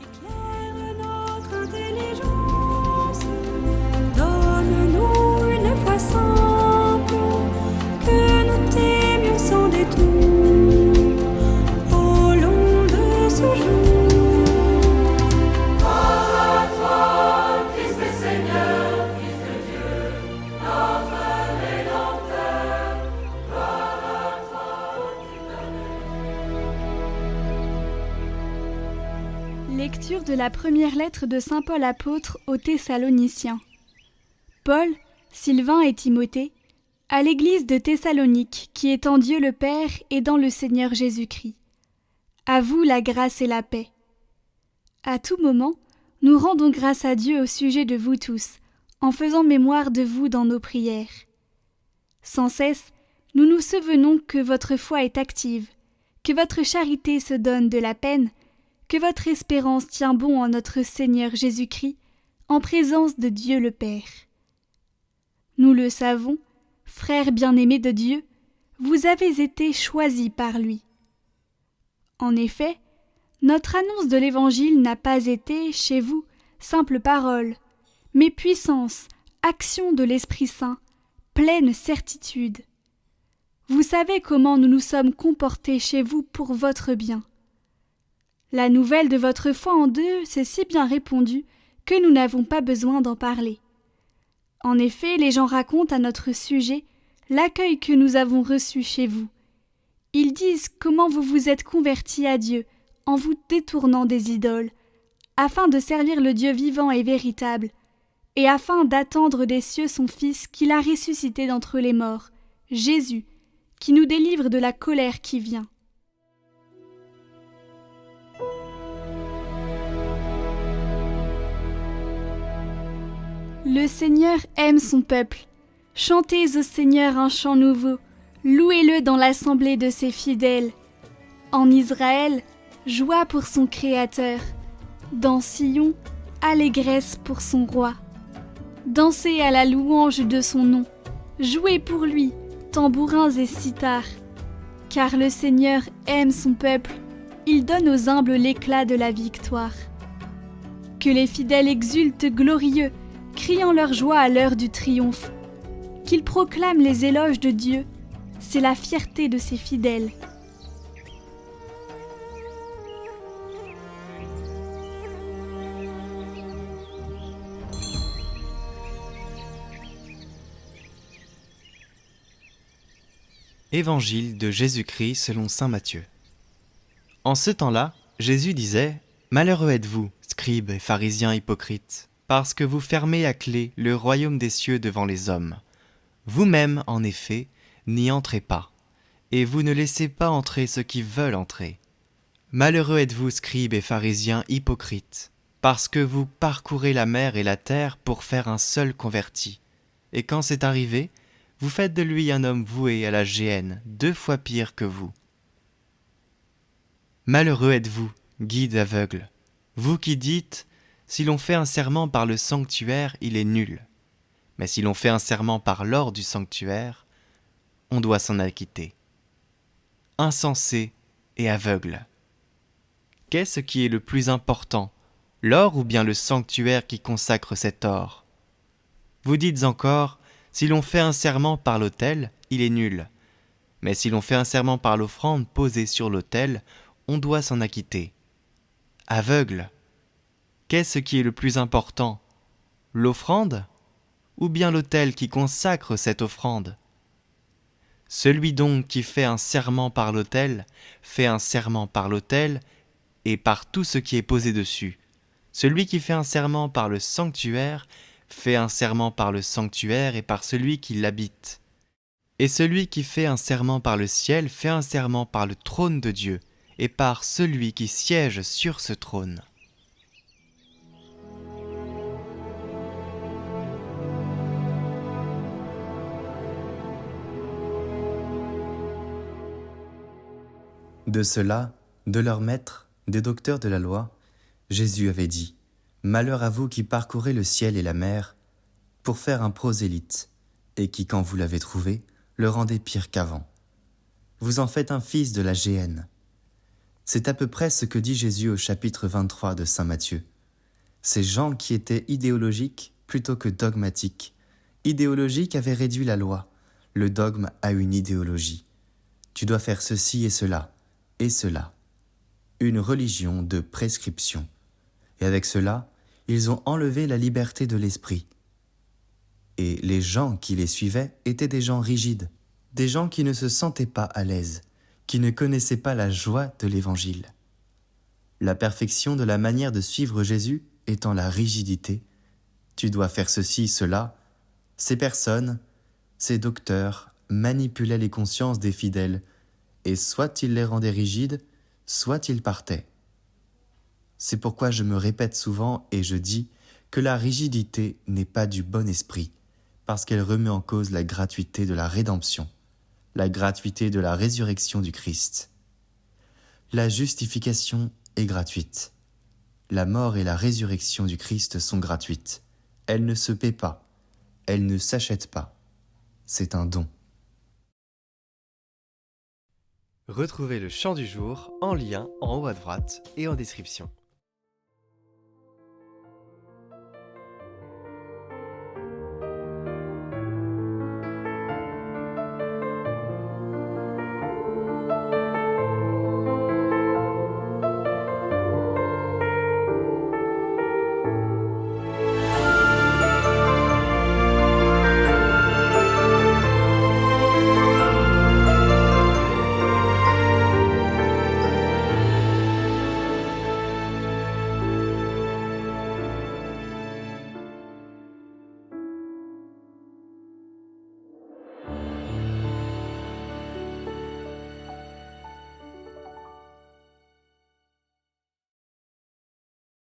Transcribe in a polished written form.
Éclaire notre intelligence, donne-nous une foi simple, que nous t'aimions sans détour, au long de ce jour. Gloire à toi, Christ le Seigneur, Fils de Dieu, notre Rédempteur. Gloire à toi, qui donnes. Lecture de la première lettre de saint Paul apôtre aux Thessaloniciens. Paul, Sylvain et Timothée, à l'église de Thessalonique, qui est en Dieu le Père et dans le Seigneur Jésus-Christ. À vous la grâce et la paix. À tout moment, nous rendons grâce à Dieu au sujet de vous tous, en faisant mémoire de vous dans nos prières. Sans cesse, nous nous souvenons que votre foi est active, que votre charité se donne de la peine, que votre espérance tient bon en notre Seigneur Jésus-Christ, en présence de Dieu le Père. Nous le savons, frères bien-aimés de Dieu, vous avez été choisis par lui. En effet, notre annonce de l'Évangile n'a pas été, chez vous, simple parole, mais puissance, action de l'Esprit Saint, pleine certitude. Vous savez comment nous nous sommes comportés chez vous pour votre bien. La nouvelle de votre foi en Dieu s'est si bien répandue que nous n'avons pas besoin d'en parler. En effet, les gens racontent à notre sujet l'accueil que nous avons reçu chez vous. Ils disent comment vous vous êtes convertis à Dieu en vous détournant des idoles, afin de servir le Dieu vivant et véritable, et afin d'attendre des cieux son Fils qu'il a ressuscité d'entre les morts, Jésus, qui nous délivre de la colère qui vient. Le Seigneur aime son peuple. Chantez au Seigneur un chant nouveau, louez-le dans l'assemblée de ses fidèles. En Israël, joie pour son Créateur. Dans Sion, allégresse pour son roi. Dansez à la louange de son nom. Jouez pour lui, tambourins et cithars. Car le Seigneur aime son peuple, il donne aux humbles l'éclat de la victoire. Que les fidèles exultent glorieux, criant leur joie à l'heure du triomphe. Qu'ils proclament les éloges de Dieu, c'est la fierté de ses fidèles. Évangile de Jésus-Christ selon saint Matthieu. En ce temps-là, Jésus disait « Malheureux êtes-vous, scribes et pharisiens hypocrites, parce que vous fermez à clé le royaume des cieux devant les hommes. Vous-même, en effet, n'y entrez pas, et vous ne laissez pas entrer ceux qui veulent entrer. Malheureux êtes-vous, scribes et pharisiens hypocrites, parce que vous parcourez la mer et la terre pour faire un seul converti, et quand c'est arrivé, vous faites de lui un homme voué à la géhenne, 2 fois pire que vous. Malheureux êtes-vous, guides aveugles, vous qui dites « Si l'on fait un serment par le sanctuaire, il est nul. Mais si l'on fait un serment par l'or du sanctuaire, on doit s'en acquitter. » Insensés et aveugles. Qu'est-ce qui est le plus important, l'or ou bien le sanctuaire qui consacre cet or? Vous dites encore « Si l'on fait un serment par l'autel, il est nul. Mais si l'on fait un serment par l'offrande posée sur l'autel, on doit s'en acquitter. » Aveugles. Qu'est-ce qui est le plus important, l'offrande ou bien l'autel qui consacre cette offrande? Celui donc qui fait un serment par l'autel, fait un serment par l'autel et par tout ce qui est posé dessus. Celui qui fait un serment par le sanctuaire, fait un serment par le sanctuaire et par celui qui l'habite. Et celui qui fait un serment par le ciel, fait un serment par le trône de Dieu et par celui qui siège sur ce trône. De cela, de leurs maîtres, des docteurs de la loi, Jésus avait dit « Malheur à vous qui parcourez le ciel et la mer pour faire un prosélyte, et qui, quand vous l'avez trouvé, le rendez pire qu'avant. Vous en faites un fils de la géhenne. C'est à peu près ce que dit Jésus au chapitre 23 de Saint Matthieu. Ces gens qui étaient idéologiques plutôt que dogmatiques. Idéologiques avaient réduit la loi, le dogme a une idéologie. Tu dois faire ceci et cela. Une religion de prescription. Et avec cela, ils ont enlevé la liberté de l'esprit. Et les gens qui les suivaient étaient des gens rigides, des gens qui ne se sentaient pas à l'aise, qui ne connaissaient pas la joie de l'Évangile. La perfection de la manière de suivre Jésus étant la rigidité, tu dois faire ceci, cela, ces personnes, ces docteurs manipulaient les consciences des fidèles, et soit ils les rendaient rigides, soit ils partaient. C'est pourquoi je me répète souvent et je dis que la rigidité n'est pas du bon esprit, parce qu'elle remet en cause la gratuité de la rédemption, la gratuité de la résurrection du Christ. La justification est gratuite. La mort et la résurrection du Christ sont gratuites. Elles ne se paient pas, elles ne s'achètent pas. C'est un don. Retrouvez le chant du jour en lien en haut à droite et en description.